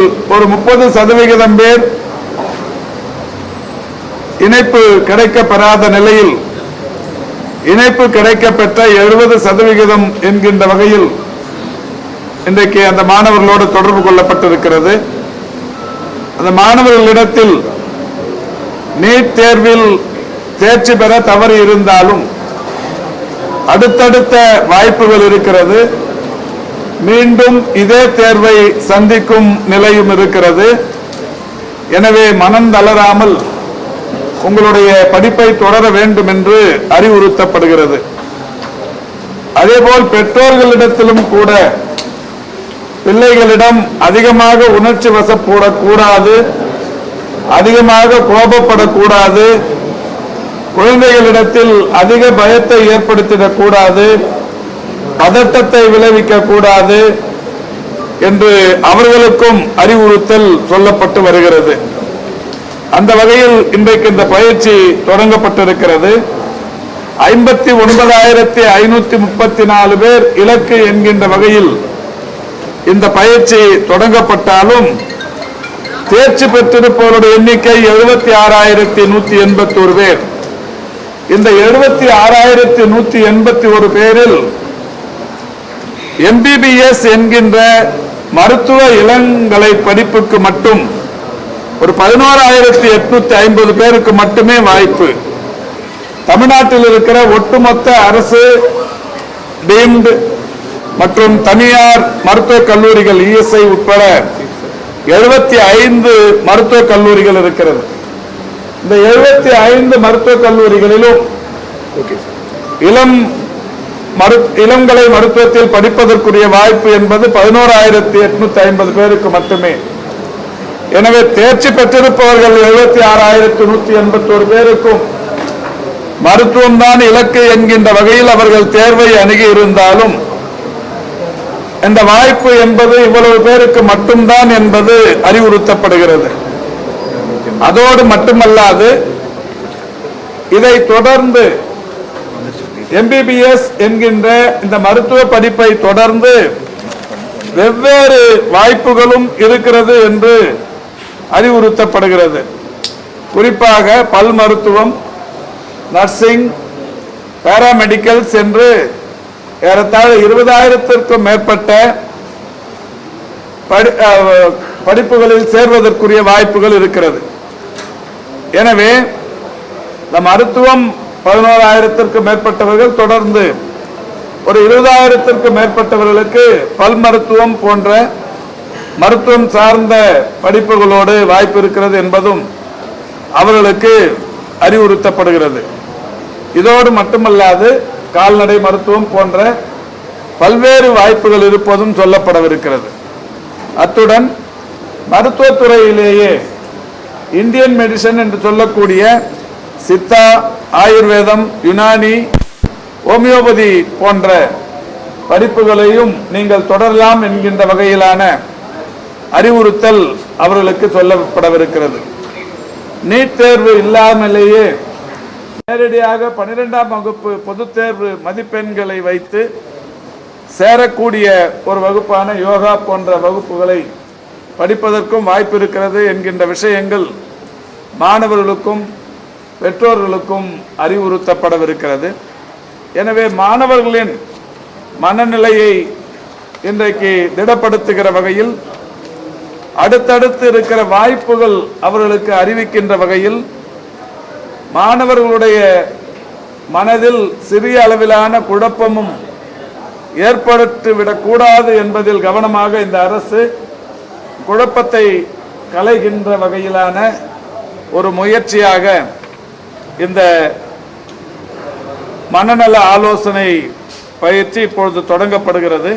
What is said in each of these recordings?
ஒரு 30% பேர் இணைப்பு கிடைக்கப்பெறாத நிலையில் இணைப்பு கிடைக்கப்பெற்ற 70% என்கின்ற வகையில் இன்றைக்கு அந்த மாணவர்களோடு தொடர்பு கொள்ளப்பட்டிருக்கிறது. அந்த மாணவர்களிடத்தில் நீட் தேர்வில் தேர்ச்சி பெற தவறி இருந்தாலும் அடுத்தடுத்த வாய்ப்புகள் இருக்கிறது. மீண்டும் இதே தேர்வை சந்திக்கும் நிலையும் இருக்கிறது. எனவே மனம் தளராமல் உங்களுடைய படிப்பை தொடர வேண்டும் என்று அறிவுறுத்தப்படுகிறது. அதேபோல் பெற்றோர்களிடத்திலும் கூட பிள்ளைகளிடம் அதிகமாக உணர்ச்சி வசப்படக்கூடாது, அதிகமாக கோபப்படக்கூடாது, குழந்தைகளிடத்தில் அதிக பயத்தை ஏற்படுத்திடக்கூடாது, பதட்டத்தை விளைவிக்க கூடாது என்று அவர்களுக்கும் அறிவுறுத்தல் சொல்லப்பட்டு வருகிறது. அந்த வகையில் இன்றைக்கு இந்த பயிற்சி தொடங்கப்பட்டிருக்கிறது. 59,534 பேர் இலக்கு என்கின்ற வகையில் இந்த பயிற்சி தொடங்கப்பட்டாலும் தேர்ச்சி பெற்றிருப்பவருடைய எண்ணிக்கை 76,181 பேர். இந்த 76,181 பேரில் MBBS என்கின்ற மருத்துவ இளங்கலை படிப்புக்கு மட்டும் ஒரு 11,850 பேருக்கு மட்டுமே வாய்ப்பு. தமிழ்நாட்டில் இருக்கிற ஒட்டுமொத்த அரசு டீம்டு மற்றும் தனியார் மருத்துவக் கல்லூரிகள் ESI உட்பட 75 மருத்துவக் கல்லூரிகள் இருக்கிறது. இந்த 75 மருத்துவக் கல்லூரிகளிலும் இளங்கலை மருத்துவத்தில் படிப்பதற்குரிய வாய்ப்பு என்பது 11,850 பேருக்கு மட்டுமே. எனவே தேர்ச்சி பெற்றிருப்பவர்கள் 76,181 பேருக்கும் மருத்துவம் தான் இலக்கு என்கின்ற வகையில் அவர்கள் தேர்வை அணுகி இருந்தாலும் இந்த வாய்ப்பு என்பது இவ்வளவு பேருக்கு மட்டும்தான் என்பது அறிவுறுத்தப்படுகிறது. அதோடு மட்டுமல்லாது இதை தொடர்ந்து MBBS என்கின்ற இந்த மருத்துவ படிப்பை தொடர்ந்து வெவ்வேறு வாய்ப்புகளும் இருக்கிறது என்று அறிவுறுத்தப்படுகிறது. குறிப்பாக பல் மருத்துவம், நர்சிங், பாராமெடிக்கல்ஸ் என்று ஏறத்தாழ 20,000க்கும் மேற்பட்ட படிப்புகளில் சேர்வதற்குரிய வாய்ப்புகள் இருக்கிறது. எனவே இந்த மருத்துவம் 11,000க்கும் மேற்பட்டவர்கள் தொடர்ந்து ஒரு 20,000க்கும் மேற்பட்டவர்களுக்கு பல் மருத்துவம் போன்ற மருத்துவம் சார்ந்த படிப்புகளோடு வாய்ப்பு இருக்கிறது என்பதும் அவர்களுக்கு அறிவுறுத்தப்படுகிறது. இதோடு மட்டுமல்லாது கால்நடை மருத்துவம் போன்ற பல்வேறு வாய்ப்புகள் இருப்பதும் சொல்லப்படவிருக்கிறது. அத்துடன் மருத்துவத்துறையிலேயே இந்தியன் மெடிசன் என்று சொல்லக்கூடிய சித்தா, ஆயுர்வேதம், யுனானி, ஹோமியோபதி போன்ற படிப்புகளையும் நீங்கள் தொடரலாம் என்கின்ற வகையிலான அறிவுறுத்தல் அவர்களுக்கு சொல்லப்படவிருக்கிறது. நீட் தேர்வு இல்லாமலேயே நேரடியாக 12ஆம் வகுப்பு பொதுத் தேர்வு மதிப்பெண்களை வைத்து சேரக்கூடிய ஒரு வகுப்பான யோகா போன்ற வகுப்புகளை படிப்பதற்கும் வாய்ப்பு இருக்கிறது என்கின்ற விஷயங்கள் மாணவர்களுக்கும் பெற்றோர்களுக்கும் அறிவுறுத்தப்படவிருக்கிறது. எனவே மாணவர்களின் மனநிலையை இன்றைக்கு திடப்படுத்துகிற வகையில் அடுத்தடுத்து இருக்கிற வாய்ப்புகள் அவர்களுக்கு அறிவிக்கின்ற வகையில் மாணவர்களுடைய மனதில் சிறிய அளவிலான குழப்பமும் ஏற்பட்டுவிடக்கூடாது என்பதில் கவனமாக இந்த அரசு குழப்பத்தை களைகின்ற வகையிலான ஒரு முயற்சியாக இந்த மனநல ஆலோசனை பயிற்சி இப்பொழுது தொடங்கப்படுகிறது.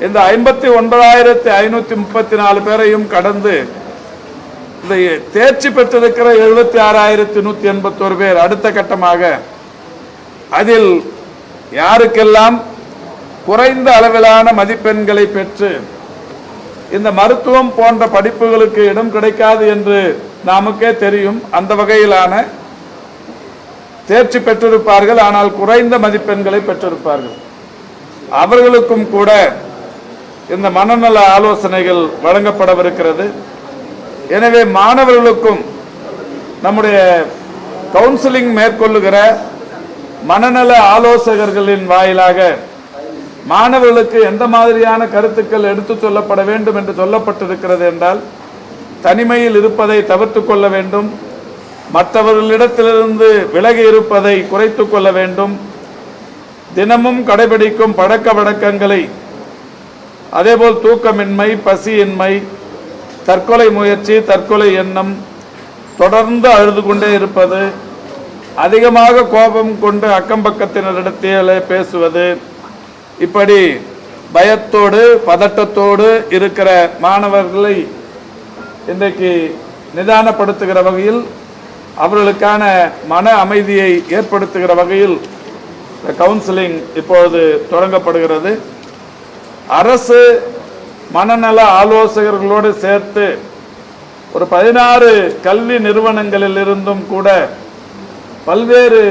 இந்த 59,534 பேரையும் கடந்து இந்த தேர்ச்சி பெற்றிருக்கிற 76,181 பேர் அடுத்த கட்டமாக அதில் யாருக்கெல்லாம் குறைந்த அளவிலான மதிப்பெண்களை பெற்று இந்த மருத்துவம் போன்ற படிப்புகளுக்கு இடம் கிடைக்காது என்று நமக்கே தெரியும். அந்த வகையிலான தேர்ச்சி பெற்றிருப்பார்கள், ஆனால் குறைந்த மதிப்பெண்களை பெற்றிருப்பார்கள். அவர்களுக்கும் கூட இந்த மனநல ஆலோசனைகள் வழங்கப்படவிருக்கிறது. எனவே மாணவர்களுக்கும் நம்முடைய கவுன்சிலிங் மேற்கொள்ளுகிற மனநல ஆலோசகர்களின் வாயிலாக மாணவர்களுக்கு எந்த மாதிரியான கருத்துக்கள் எடுத்து சொல்லப்பட வேண்டும் என்று சொல்லப்பட்டிருக்கிறது என்றால், தனிமையில் இருப்பதை தவிர்த்து கொள்ள வேண்டும், மற்றவர்களிடத்திலிருந்து விலகி இருப்பதை குறைத்து கொள்ள வேண்டும், தினமும் கடைபிடிக்கும் பழக்க வழக்கங்களை, அதேபோல் தூக்கமின்மை, பசியின்மை, தற்கொலை முயற்சி, தற்கொலை எண்ணம், தொடர்ந்து அழுது கொண்டே இருப்பது, அதிகமாக கோபம் கொண்டு அக்கம் பக்கத்தினரிடத்திலே பேசுவது, இப்படி பயத்தோடு பதட்டத்தோடு இருக்கிற மாணவர்களை இன்றைக்கு நிதானப்படுத்துகிற வகையில், அவர்களுக்கான மன அமைதியை ஏற்படுத்துகிற வகையில் கவுன்சிலிங் இப்பொழுது தொடங்கப்படுகிறது. அரசு மனநல ஆலோசகர்களோடு சேர்த்து ஒரு 16 கல்வி நிறுவனங்களில் இருந்தும் கூட பல்வேறு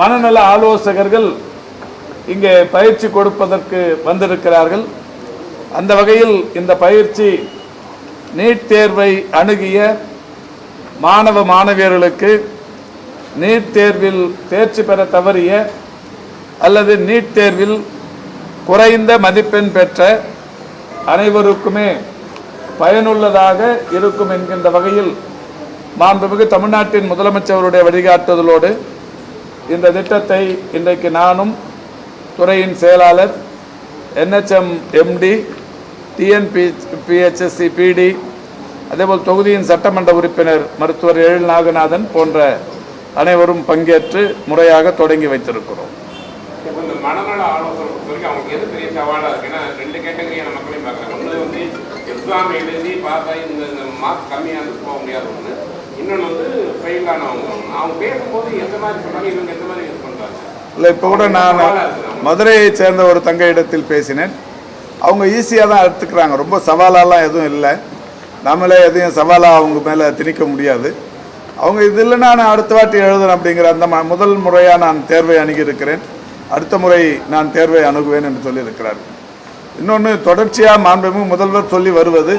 மனநல ஆலோசகர்கள் இங்கே பயிற்சி கொடுப்பதற்கு வந்திருக்கிறார்கள். அந்த வகையில் இந்த பயிற்சி நீட் தேர்வை அணுகிய மாணவ மாணவியர்களுக்கு, நீட் தேர்வில் தேர்ச்சி பெற தவறிய அல்லது நீட் தேர்வில் குறைந்த மதிப்பெண் பெற்ற அனைவருக்குமே பயனுள்ளதாக இருக்கும் என்கின்ற வகையில் மாண்புமிகு தமிழ்நாட்டின் முதலமைச்சருடைய வழிகாட்டுதலோடு இந்த திட்டத்தை இன்றைக்கு நானும், துறையின் செயலாளர், NHM MD, TNPHSC PD, அதேபோல் தொகுதியின் சட்டமன்ற உறுப்பினர் மருத்துவர் எழில் நாகநாதன் போன்ற அனைவரும் பங்கேற்று முறையாக தொடங்கி வைத்திருக்கிறோம். மனநல ஆலோசனை அவங்க எது பெரிய சவாலாக இருக்குன்னா, 2 கேட்டகரியான மக்களையும் பார்க்குறாங்க. ஒன்று வந்து எக்ஸாம் எழுதி பார்த்தா இந்த மார்க் கம்மியாக போக முடியாது ஒன்று, இன்னொன்று ஃபெயில் ஆனவங்க. அவங்க பேசும்போது எந்த மாதிரி சொல்கிறாங்க, இவங்க எந்த மாதிரி இது பண்ணுறாங்க. இல்லை, இப்போ கூட நான் மதுரையை சேர்ந்த ஒரு தங்க இடத்தில் பேசினேன். அவங்க ஈஸியாக தான் எடுத்துக்கிறாங்க, ரொம்ப சவாலாலாம் எதுவும் இல்லை. நம்மளே எதையும் சவாலாக அவங்க மேலே திணிக்க முடியாது. அவங்க இது இல்லைன்னா நான் அடுத்த வாட்டி எழுதணும் அப்படிங்கிற அந்த முதல் முறையாக நான் தேர்வை அணுகியிருக்கிறேன், அடுத்த முறை நான் தேர்வை அணுகுவேன் என்று சொல்லியிருக்கிறார். இன்னொன்று, தொடர்ச்சியாக மாண்புமிகு முதல்வர் சொல்லி வருவது,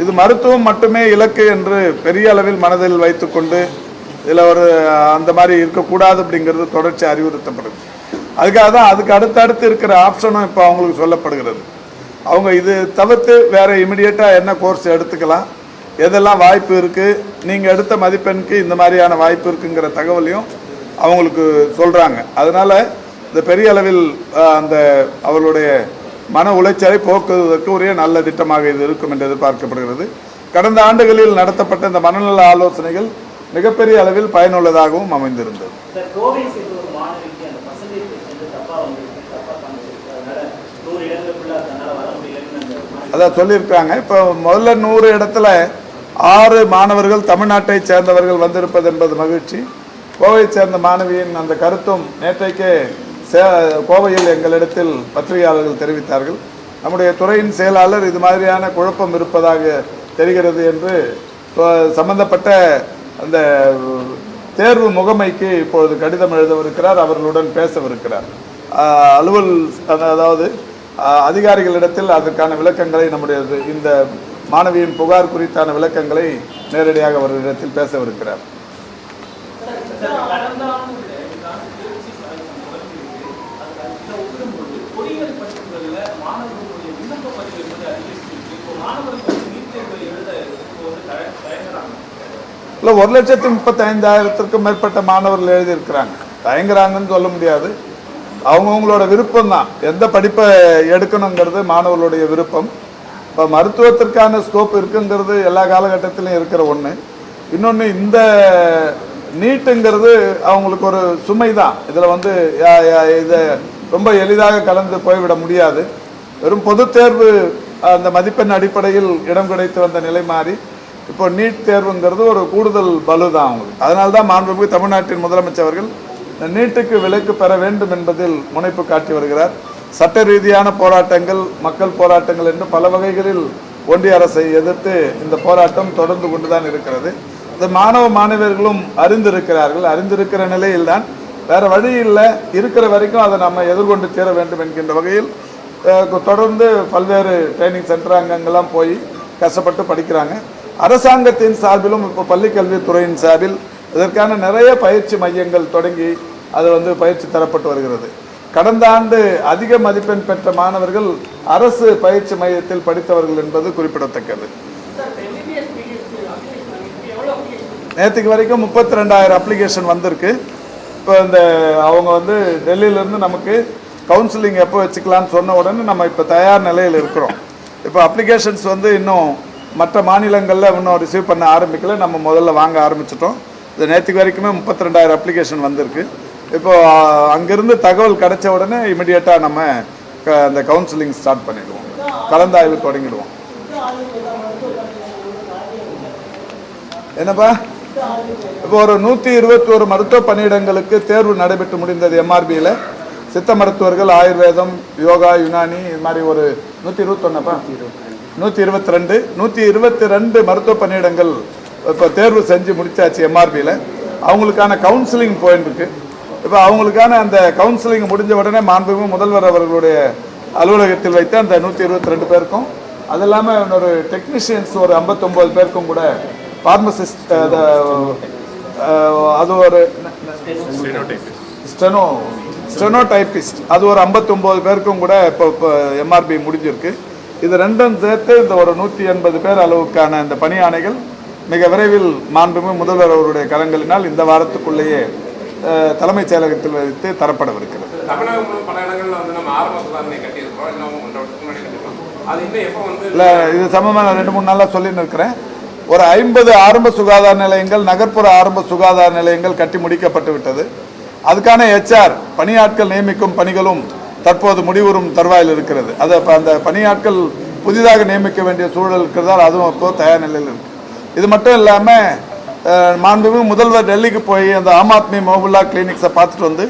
இது மருத்துவம் மட்டுமே இலக்கு என்று பெரிய அளவில் மனதில் வைத்துக்கொண்டு இதில் ஒரு அந்த மாதிரி இருக்கக்கூடாது அப்படிங்கிறது தொடர்ச்சி அறிவுறுத்தப்படுது. அதுக்காக தான் அதுக்கு அடுத்தடுத்து இருக்கிற ஆப்ஷனும் இப்போ அவங்களுக்கு சொல்லப்படுகிறது. அவங்க இது தவிர்த்து வேறு இமிடியேட்டாக என்ன கோர்ஸ் எடுத்துக்கலாம், எதெல்லாம் வாய்ப்பு இருக்குது, நீங்கள் எடுத்த மதிப்பெண்ணுக்கு இந்த மாதிரியான வாய்ப்பு இருக்குங்கிற தகவலையும் அவங்களுக்கு சொல்கிறாங்க. அதனால் இந்த பெரிய அளவில் அந்த அவர்களுடைய மன உளைச்சலை போக்குவதற்கு உரிய நல்ல திட்டமாக இது இருக்கும் என்று எதிர்பார்க்கப்படுகிறது. கடந்த ஆண்டுகளில் நடத்தப்பட்ட இந்த மனநல ஆலோசனைகள் மிகப்பெரிய அளவில் பயனுள்ளதாகவும் அமைந்திருந்தது. அதான் சொல்லியிருக்காங்க. இப்போ முதல்ல 100 இடத்துல 6 மாணவர்கள் தமிழ்நாட்டை சேர்ந்தவர்கள் வந்திருப்பது என்பது மகிழ்ச்சி. கோவையை சேர்ந்த மாணவியின் அந்த கருத்தும் நேற்றைக்கே கோவையில் எங்களிடத்தில் பத்திரிகையாளர்கள் தெரிவித்தார்கள். நம்முடைய துறையின் செயலாளர் இது மாதிரியான குழப்பம் இருப்பதாக தெரிகிறது என்று சம்பந்தப்பட்ட அந்த தேர்வு முகமைக்கு இப்பொழுது கடிதம் எழுதவிருக்கிறார், அவர்களுடன் பேசவிருக்கிறார். அலுவல் அதாவது அதிகாரிகளிடத்தில் அதற்கான விளக்கங்களை, நம்முடைய இந்த மாணவியின் புகார் குறித்தான விளக்கங்களை நேரடியாக அவர்களிடத்தில் பேசவிருக்கிறார். இல்லை, 1,35,000க்கும் மேற்பட்ட மாணவர்கள் எழுதியிருக்கிறாங்க. தயங்குறாங்கன்னு சொல்ல முடியாது, அவங்கவுங்களோட விருப்பம் தான். எந்த படிப்பை எடுக்கணுங்கிறது மாணவர்களுடைய விருப்பம். இப்போ மருத்துவத்திற்கான ஸ்கோப் இருக்குங்கிறது எல்லா காலகட்டத்திலும் இருக்கிற ஒன்று. இன்னொன்று, இந்த நீட்டுங்கிறது அவங்களுக்கு ஒரு சுமை தான். இதில் வந்து இதை ரொம்ப எளிதாக கலந்து போய்விட முடியாது. வெறும் பொது தேர்வு அந்த மதிப்பெண் அடிப்படையில் இடம் கிடைத்து வந்த நிலை மாறி இப்போ நீட் தேர்வுங்கிறது ஒரு கூடுதல் பலு தான் அவங்களுக்கு. அதனால தான் மாண்புமிகு தமிழ்நாட்டின் முதலமைச்சர் அவர்கள் இந்த நீட்டுக்கு விலக்கு பெற வேண்டும் என்பதில் முனைப்பு காட்டி வருகிறார். சட்ட ரீதியான போராட்டங்கள், மக்கள் போராட்டங்கள் என்று பல வகைகளில் ஒன்றிய அரசை எதிர்த்து இந்த போராட்டம் தொடர்ந்து கொண்டுதான் இருக்கிறது. இந்த மாணவ மாணவியர்களும் அறிந்திருக்கிறார்கள். அறிந்திருக்கிற நிலையில் தான் வேற வழி இல்லை, இருக்கிற வரைக்கும் அதை நம்ம எதிர்கொண்டு தீர வேண்டும் என்கின்ற வகையில் தொடர்ந்து பல்வேறு ட்ரைனிங் சென்டர் அங்கங்கெல்லாம் போய் கஷ்டப்பட்டு படிக்கிறாங்க. அரசாங்கத்தின் சார்பிலும் இப்போ பள்ளிக்கல்வித்துறையின் சார்பில் இதற்கான நிறைய பயிற்சி மையங்கள் தொடங்கி அது பயிற்சி தரப்பட்டு வருகிறது. கடந்த ஆண்டு அதிக மதிப்பெண் பெற்ற மாணவர்கள் அரசு பயிற்சி மையத்தில் படித்தவர்கள் என்பது குறிப்பிடத்தக்கது. நேற்றுக்கு வரைக்கும் 32,000 அப்ளிகேஷன் வந்திருக்கு. இப்போ அவங்க டெல்லியிலேருந்து நமக்கு கவுன்சிலிங் எப்போ வச்சுக்கலான்னு சொன்ன உடனே நம்ம இப்போ தயார் நிலையில் இருக்கிறோம். இப்போ அப்ளிகேஷன்ஸ் இன்னும் மற்ற மாநிலங்களில் இன்னும் ரிசீவ் பண்ண ஆரம்பிக்கல, நம்ம முதல்ல வாங்க ஆரம்பிச்சிட்டோம். இது நேற்றுக்கு வரைக்குமே 32,000 அப்ளிகேஷன் வந்திருக்கு. இப்போது அங்கேருந்து தகவல் கிடைச்ச உடனே இமிடியேட்டாக நம்ம அந்த கவுன்சிலிங் ஸ்டார்ட் பண்ணிடுவோம், கலந்தாய்வு தொடங்கிடுவோம். என்னப்பா, இப்போ ஒரு 121 மருத்துவ பணியிடங்களுக்கு தேர்வு நடைபெற்று முடிந்தது. எம்ஆர்பியில் சித்த மருத்துவர்கள், ஆயுர்வேதம், யோகா, யுனானி, இது மாதிரி ஒரு 122 மருத்துவ பணியிடங்கள் இப்போ தேர்வு செஞ்சு முடிச்சாச்சு. எம்ஆர்பியில் அவங்களுக்கான கவுன்சிலிங் போயிருக்கு. இப்போ அவங்களுக்கான அந்த கவுன்சிலிங் முடிஞ்ச உடனே மாண்புமிகு முதல்வர் அவர்களுடைய அலுவலகத்தில் வைத்து அந்த 122 பேருக்கும், அது இல்லாமல் இன்னொரு டெக்னீஷியன்ஸ் ஒரு 59 பேருக்கும் கூட, ஃபார்மசிஸ்ட், அது ஒரு ஸ்டெனோடைபிஸ்ட், அது ஒரு 59 பேருக்கும் கூட இப்போ எம்ஆர்பி முடிஞ்சிருக்கு. இது ரெண்டும் சேர்த்து இந்த ஒரு 180 பேர் அளவுக்கான இந்த பணி ஆணைகள் மிக விரைவில் மாண்புமிகு முதல்வர் அவருடைய கரங்களினால் இந்த வாரத்துக்குள்ளேயே தலைமைச் செயலகத்தில் வைத்து தரப்படவிருக்கிறது. இல்லை, இது சம்பந்தமாக நான் 2-3 நாளாக சொல்லின்னு இருக்கிறேன். ஒரு 50 ஆரம்ப சுகாதார நிலையங்கள், நகர்ப்புற ஆரம்ப சுகாதார நிலையங்கள் கட்டி முடிக்கப்பட்டு விட்டது. அதுக்கான HR பணியாட்கள் நியமிக்கும் பணிகளும் தற்போது முடிவுறும் தருவாயில் இருக்கிறது. அதை அந்த பணியாட்கள் புதிதாக நியமிக்க வேண்டிய சூழல் இருக்கிறதால் அதுவும் இப்போ தயார் நிலையில் இருக்கு. இது மட்டும் இல்லாமல் மாண்புமிகு முதல்வர் டெல்லிக்கு போய் அந்த ஆம் ஆத்மி மோபுல்லா கிளினிக்ஸை பார்த்துட்டு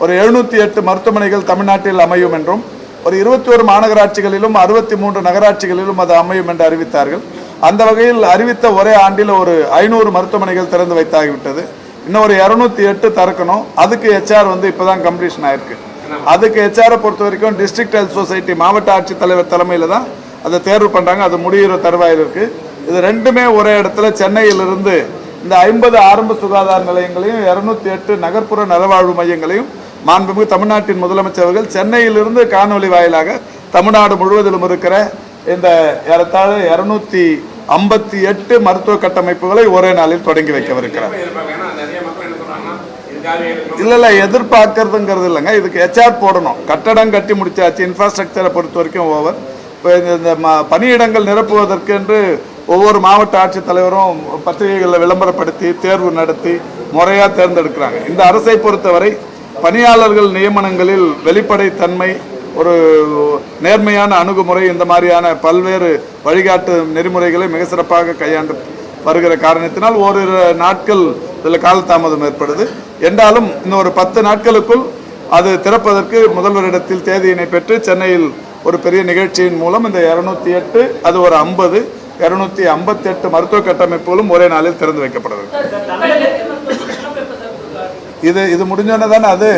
ஒரு 708 மருத்துவமனைகள் தமிழ்நாட்டில் அமையும் என்றும், ஒரு 21 மாநகராட்சிகளிலும் 63 நகராட்சிகளிலும் அது அமையும் என்று அறிவித்தார்கள். அந்த வகையில் அறிவித்த ஒரே ஆண்டில் ஒரு 500 மருத்துவமனைகள் திறந்து வைத்தாகிவிட்டது. இன்னும் ஒரு 208 திறக்கணும். அதுக்கு HR இப்போதான் கம்ப்ளீஷன் ஆயிருக்கு. அதுக்கு HR பொறுத்த வரைக்கும் டிஸ்ட்ரிக்ட் ஹெல்த் சொசைட்டி மாவட்ட ஆட்சித்தலைவர் தலைமையில் தான் அதை தேர்வு பண்ணுறாங்க. அது முடிகிற தருவாயில் இருக்குது. இது ரெண்டுமே ஒரே இடத்துல சென்னையிலிருந்து இந்த 50 ஆரம்ப சுகாதார நிலையங்களையும் 208 நகர்ப்புற நலவாழ்வு மையங்களையும் மாண்புமிகு தமிழ்நாட்டின் முதலமைச்சர்கள் சென்னையிலிருந்து காணொலி வாயிலாக தமிழ்நாடு முழுவதிலும் இருக்கிற இந்த ஏறத்தாழ 258 மருத்துவ கட்டமைப்புகளை ஒரே நாளில் தொடங்கி வைக்கவிருக்கிறார். இல்லை, எதிர்பார்க்கறதுங்கிறது இல்லைங்க. இதுக்கு HR போடணும். கட்டடம் கட்டி முடிச்சாச்சு. இன்ஃப்ராஸ்ட்ரக்சரை பொறுத்த வரைக்கும் ஓவர். இப்போ இந்த பணியிடங்கள் நிரப்புவதற்கு என்று ஒவ்வொரு மாவட்ட ஆட்சித்தலைவரும் பத்திரிகைகளில் விளம்பரப்படுத்தி தேர்வு நடத்தி முறையாக தேர்ந்தெடுக்கிறாங்க. இந்த அரசை பொறுத்தவரை பணியாளர்கள் நியமனங்களில் வெளிப்படைத்தன்மை, ஒரு நேர்மையான அணுகுமுறை, இந்த மாதிரியான பல்வேறு வழிகாட்டு நெறிமுறைகளை மிக சிறப்பாக கையாண்டு வருகிற காரணத்தினால் ஓரிரு நாட்கள் இதில் காலதாமதம் ஏற்படுது. என்றாலும் இன்னொரு 10 நாட்களுக்குள் அது திறப்பதற்கு முதல்வரிடத்தில் தேதியினை பெற்று சென்னையில் ஒரு பெரிய நிகழ்ச்சியின் மூலம் இந்த 208, அது ஒரு 50, 258 மருத்துவ கட்டமைப்புகளும் ஒரே நாளில் திறந்து வைக்கப்படுது. இது முடிஞ்சோன்னே தானே அது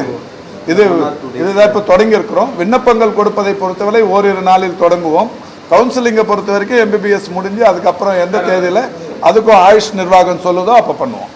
இதுதான் இப்போ தொடங்கி இருக்கிறோம். விண்ணப்பங்கள் கொடுப்பதை பொறுத்தவரை ஓரிரு நாளில் தொடங்குவோம். கவுன்சிலிங்கை பொறுத்த வரைக்கும் MBBS முடிஞ்சு அதுக்கப்புறம் எந்த தேதியில் அதுக்கும் ஆயுஷ் நிர்வாகம் சொல்லுதோ அப்போ பண்ணுவோம்.